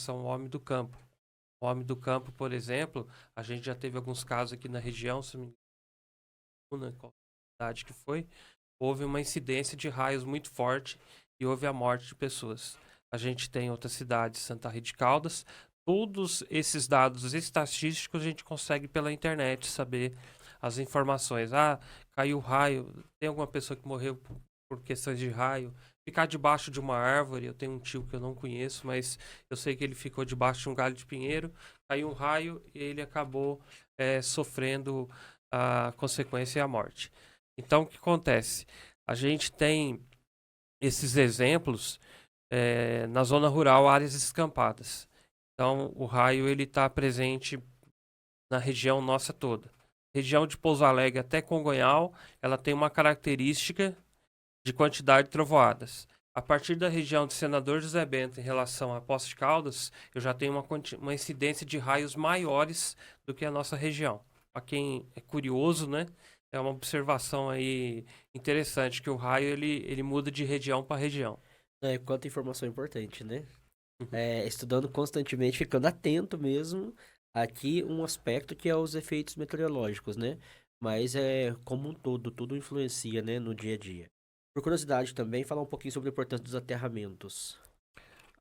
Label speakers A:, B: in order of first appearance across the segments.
A: ao homem do campo. O homem do campo, por exemplo, a gente já teve alguns casos aqui na região, se não me engano, qual cidade que foi, houve uma incidência de raios muito forte e houve a morte de pessoas. A gente tem outras cidades, Santa Rita de Caldas. Todos esses dados estatísticos a gente consegue pela internet saber as informações. Ah, caiu raio, tem alguma pessoa que morreu por questões de raio. Ficar debaixo de uma árvore, eu tenho um tio que eu não conheço, mas eu sei que ele ficou debaixo de um galho de pinheiro, caiu um raio e ele acabou sofrendo a consequência e a morte. Então, o que acontece? A gente tem esses exemplos na zona rural, áreas escampadas. Então, o raio ele está presente na região nossa toda. Região de Pouso Alegre até Congonhal, ela tem uma característica de quantidade de trovoadas. A partir da região de Senador José Bento em relação a Poços de Caldas, eu já tenho uma incidência de raios maiores do que a nossa região. Para quem é curioso, né? É uma observação aí interessante que o raio ele muda de região para região.
B: Quanta informação importante, né?
A: Uhum.
B: Estudando constantemente, ficando atento mesmo. Aqui um aspecto que é os efeitos meteorológicos, né? Mas é como um todo, tudo influencia, né, no dia a dia. Por curiosidade também, falar um pouquinho sobre a importância dos aterramentos.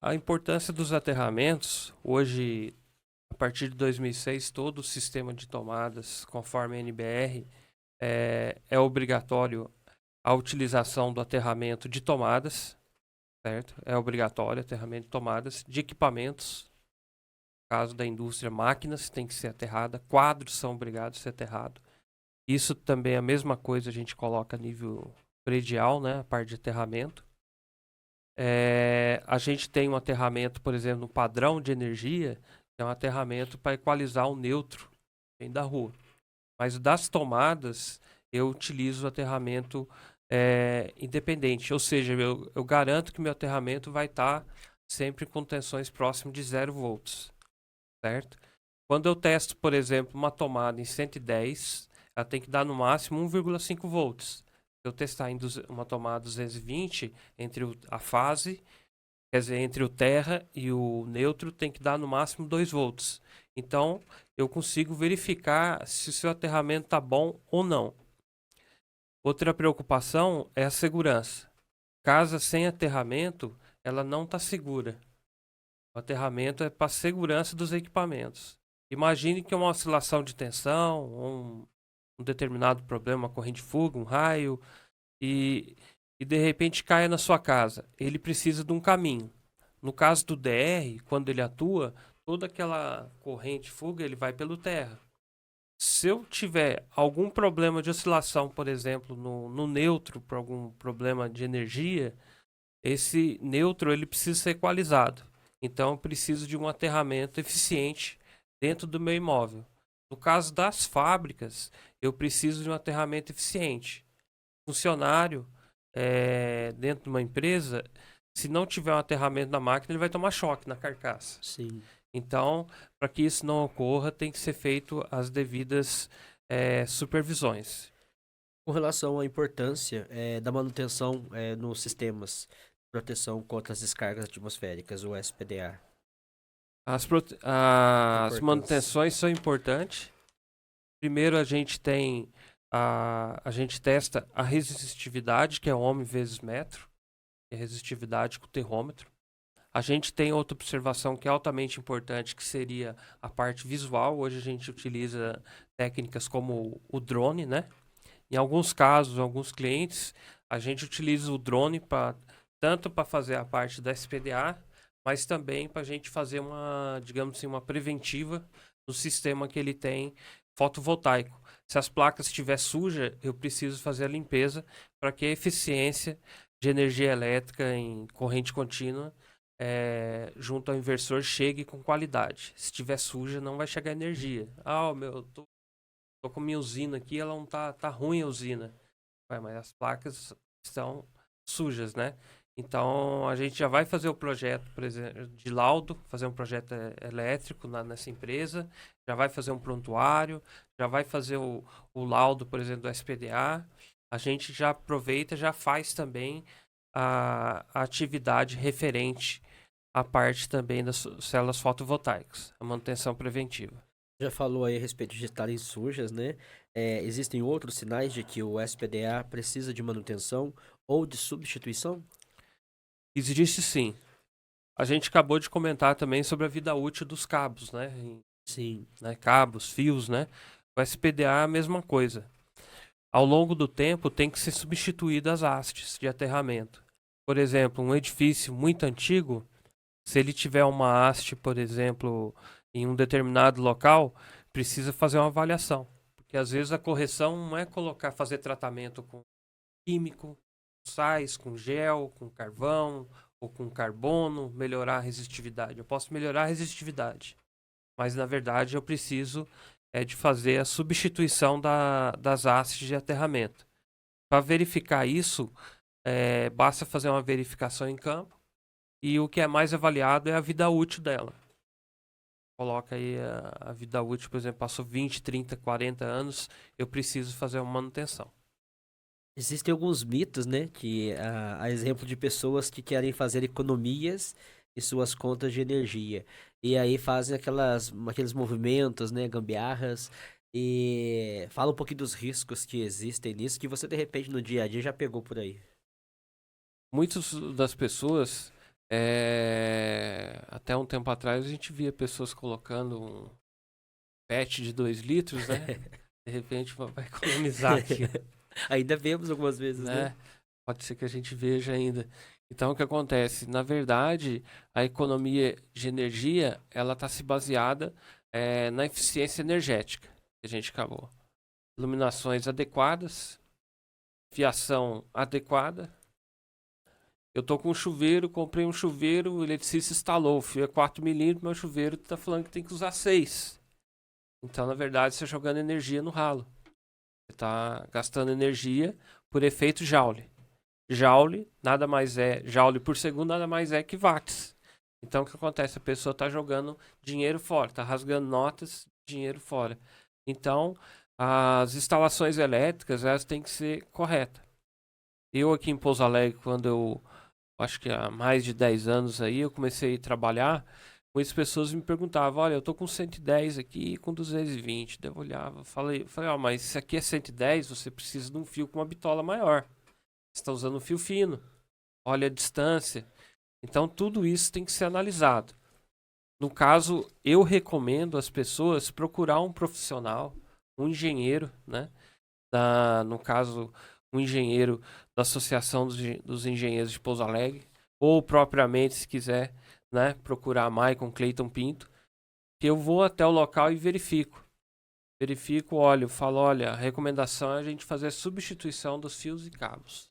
A: A importância dos aterramentos, hoje, a partir de 2006, todo o sistema de tomadas, conforme a NBR, é obrigatório a utilização do aterramento de tomadas, certo? É obrigatório aterramento de tomadas, de equipamentos, no caso da indústria, máquinas tem que ser aterrada, quadros são obrigados a ser aterrados. Isso também é a mesma coisa, a gente coloca a nível predial, né, a parte de aterramento. A gente tem um aterramento, por exemplo, no padrão de energia, que é um aterramento para equalizar o neutro vem da rua. Mas o das tomadas, eu utilizo o aterramento independente. Ou seja, eu garanto que meu aterramento vai estar sempre com tensões próximas de 0 volts, certo? Quando eu testo, por exemplo, uma tomada em 110, ela tem que dar no máximo 1,5 volts. Se eu testar em uma tomada 220, entre a fase, quer dizer, entre o terra e o neutro, tem que dar no máximo 2 volts. Então, eu consigo verificar se o seu aterramento está bom ou não. Outra preocupação é a segurança. Casa sem aterramento, ela não está segura. O aterramento é para a segurança dos equipamentos. Imagine que uma oscilação de tensão, um determinado problema, uma corrente de fuga, um raio, e, e de repente caia na sua casa. Ele precisa de um caminho. No caso do DR, quando ele atua, toda aquela corrente de fuga ele vai pelo terra. Se eu tiver algum problema de oscilação, por exemplo, no neutro, por algum problema de energia, esse neutro ele precisa ser equalizado. Então eu preciso de um aterramento eficiente dentro do meu imóvel. No caso das fábricas, eu preciso de um aterramento eficiente. Funcionário dentro de uma empresa, se não tiver um aterramento na máquina, ele vai tomar choque na carcaça.
B: Sim.
A: Então, para que isso não ocorra, tem que ser feito as devidas supervisões.
B: Com relação à importância da manutenção nos sistemas de proteção contra as descargas atmosféricas, o SPDA.
A: As
B: Importância.
A: manutenções são importantes. Primeiro a gente testa a resistividade, que é ohm vezes metro, que é resistividade com o terrômetro. A gente tem outra observação que é altamente importante, que seria a parte visual. Hoje a gente utiliza técnicas como o drone, né? Em alguns casos, alguns clientes, a gente utiliza o drone tanto para fazer a parte da SPDA, mas também para a gente fazer uma, digamos assim, uma preventiva no sistema que ele tem fotovoltaico. Se as placas estiver suja, eu preciso fazer a limpeza para que a eficiência de energia elétrica em corrente contínua junto ao inversor chegue com qualidade. Se estiver suja, não vai chegar energia. Ah, tô com minha usina aqui, ela não tá ruim a usina. Ué, mas as placas estão sujas, né? Então a gente já vai fazer o projeto, por exemplo, de laudo, fazer um projeto elétrico nessa empresa, já vai fazer um prontuário, já vai fazer o laudo, por exemplo, do SPDA. A gente já aproveita, já faz também a atividade referente a parte também das células fotovoltaicas, a manutenção preventiva.
B: Já falou aí a respeito de estarem sujas, né? Existem outros sinais de que o SPDA precisa de manutenção ou de substituição?
A: Existe sim. A gente acabou de comentar também sobre a vida útil dos cabos, né?
B: Sim.
A: Né? Cabos, fios, né? O SPDA é a mesma coisa. Ao longo do tempo tem que ser substituídas as hastes de aterramento. Por exemplo, um edifício muito antigo, se ele tiver uma haste, por exemplo, em um determinado local, precisa fazer uma avaliação. Porque às vezes a correção não é fazer tratamento com químico, sais, com gel, com carvão ou com carbono, melhorar a resistividade. Eu posso melhorar a resistividade, mas na verdade eu preciso de fazer a substituição das hastes de aterramento. Para verificar isso, basta fazer uma verificação em campo e o que é mais avaliado é a vida útil dela. Coloca aí a vida útil, por exemplo, passou 20, 30, 40 anos, eu preciso fazer uma manutenção.
B: Existem alguns mitos, né? Que a exemplo de pessoas que querem fazer economias em suas contas de energia. E aí fazem aqueles movimentos, né? Gambiarras. E fala um pouquinho dos riscos que existem nisso, que você de repente no dia a dia já pegou por aí.
A: Muitas das pessoas, até um tempo atrás, a gente via pessoas colocando um PET de 2 litros, né? De repente vai economizar aqui,
B: Ainda vemos algumas vezes, né?
A: né? Pode ser que a gente veja ainda. Então, o que acontece? Na verdade, a economia de energia, ela está se baseada na eficiência energética, que a gente acabou. Iluminações adequadas, fiação adequada. Eu tô com um chuveiro, comprei um chuveiro, o eletricista instalou, o fio é 4 milímetros, meu chuveiro tá falando que tem que usar 6. Então, na verdade, você está jogando energia no ralo. Você está gastando energia por efeito Joule. Joule por segundo nada mais é que watts. Então, o que acontece? A pessoa está jogando dinheiro fora, está rasgando notas, dinheiro fora. Então, as instalações elétricas, elas têm que ser corretas. Eu aqui em Pouso Alegre, quando eu acho que há mais de 10 anos aí, eu comecei a trabalhar, muitas pessoas me perguntavam, olha, eu tô com 110 aqui e com 220. Daí eu olhava, falei, ó, mas se aqui é 110, você precisa de um fio com uma bitola maior. Você está usando um fio fino. Olha a distância. Então, tudo isso tem que ser analisado. No caso, eu recomendo às pessoas procurar um profissional, um engenheiro, né? No caso, um engenheiro da Associação dos Engenheiros de Pouso Alegre, ou propriamente, se quiser, né, procurar Maicon Cleiton Pinto, que eu vou até o local e verifico. Olho, falo, olha, a recomendação é a gente fazer a substituição dos fios e cabos.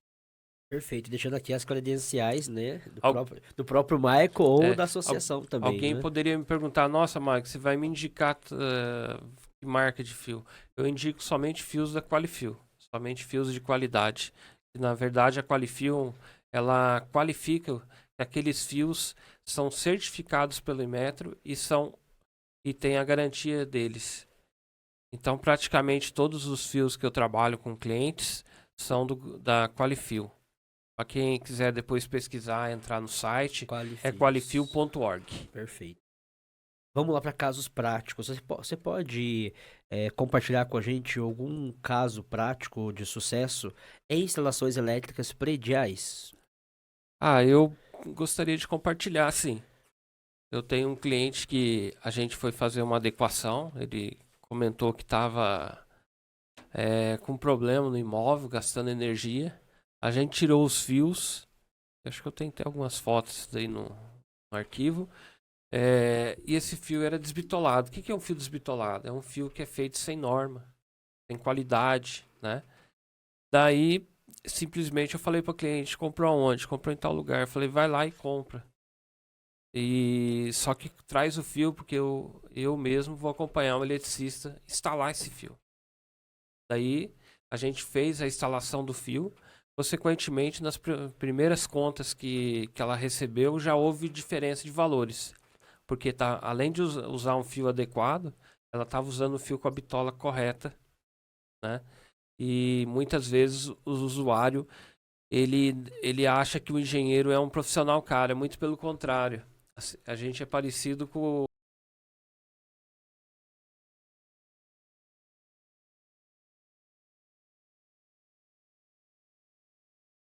B: Perfeito, deixando aqui as credenciais, né,
A: Al-
B: do próprio Maico ou da
A: al-
B: associação também,
A: Alguém
B: né?
A: poderia me perguntar, nossa, Maicon, você vai me indicar que marca de fio? Eu indico somente fios da Qualifil, somente fios de qualidade. E, na verdade, a Qualifil, ela qualifica que aqueles fios são certificados pelo Inmetro e tem a garantia deles. Então, praticamente todos os fios que eu trabalho com clientes são da Qualifil. Para quem quiser depois pesquisar, entrar no site, é
B: Qualifios.
A: qualifil.org.
B: Perfeito. Vamos lá para casos práticos. Você pode compartilhar com a gente algum caso prático de sucesso em instalações elétricas prediais?
A: Ah, eu gostaria de compartilhar, sim. Eu tenho um cliente que a gente foi fazer uma adequação. Ele comentou que estava com problema no imóvel, gastando energia. A gente tirou os fios. Acho que eu tenho até algumas fotos aí no arquivo. E esse fio era desbitolado. O que é um fio desbitolado? É um fio que é feito sem norma, sem qualidade, né? Daí, simplesmente eu falei para o cliente, comprou aonde? Comprou em tal lugar. Eu falei, vai lá e compra. E só que traz o fio, porque eu mesmo vou acompanhar um eletricista instalar esse fio. Daí, a gente fez a instalação do fio. Consequentemente, nas primeiras contas que ela recebeu, já houve diferença de valores. Porque além de usar um fio adequado, ela estava usando o fio com a bitola correta, né? E muitas vezes o usuário ele acha que o engenheiro é um profissional caro, é muito pelo contrário. A gente é parecido com